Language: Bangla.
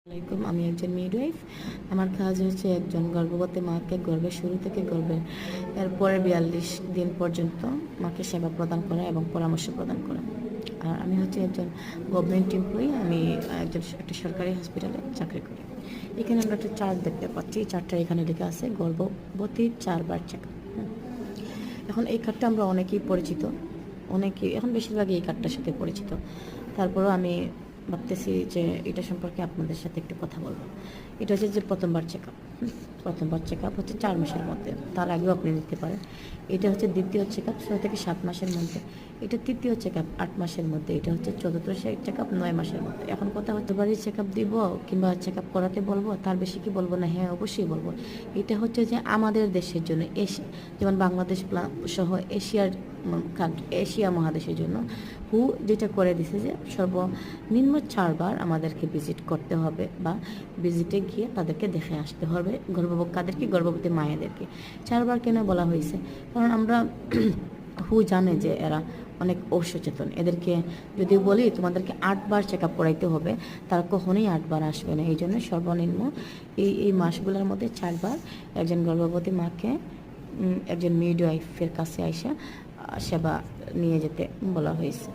আসসালামাইকুম, আমি একজন মিডওয়াইফ। আমার কাজ হচ্ছে একজন গর্ভবতী মাকে গর্ভের শুরু থেকে গর্ভের এরপরে 42 দিন পর্যন্ত মাকে সেবা প্রদান করা এবং পরামর্শ প্রদান করা। আর আমি হচ্ছে একজন গভর্নমেন্ট এমপ্লয়ি। আমি একটা সরকারি হসপিটালে চাকরি করি। এখানে আমরা একটা চার্ট দেখতে পাচ্ছি। চার্টটা এখানে লেখা আছে গর্ভবতী 4 বার চেক আপ। এখন এই কার্ডটা আমরা অনেকেই পরিচিত, অনেকেই এখন বেশিরভাগই এই কার্ডটার সাথে পরিচিত। তারপরেও আমি ভাবতেছি যে এটা সম্পর্কে আপনাদের সাথে একটু কথা বলবো। এটা হচ্ছে যে প্রথমবার চেক আপ। প্রথমবার চেক আপ হচ্ছে 4 মাসের মধ্যে, তার আগেও আপনি নিতে পারেন। এটা হচ্ছে দ্বিতীয় চেক আপ 6 থেকে 7 মাসের মধ্যে। এটা তৃতীয় চেক আপ 8 মাসের মধ্যে। এটা হচ্ছে চতুর্থ চেক আপ 9 মাসের মধ্যে। এখন কথা হতে পারে চেক আপ দিব কিংবা চেক আপ করাতে বলবো, তার বেশি কি বলবো না? হ্যাঁ, অবশ্যই বলবো। এটা হচ্ছে যে আমাদের দেশের জন্য, যেমন বাংলাদেশ সহ এশিয়া মহাদেশের জন্য যেটা করে দিছে যে সর্বনিম্ন 4 বার আমাদেরকে ভিজিট করতে হবে বা ভিজিটে গিয়ে তাদেরকে দেখে আসতে হবে, গর্ভবতী মায়েদেরকে 4 বার কেন বলা হয়েছে? কারণ আমরা জানে যে এরা অনেক অসচেতন। এদেরকে যদি বলি তোমাদেরকে 8 বার চেক আপ করাইতে হবে, তারা কখনোই 8 বার আসবে না। এই জন্য সর্বনিম্ন এই মাসগুলোর মধ্যে 4 বার একজন গর্ভবতী মাকে একজন মিডওয়াইফের কাছে আইসা সেবা নিয়ে যেতে বলা হয়েছে।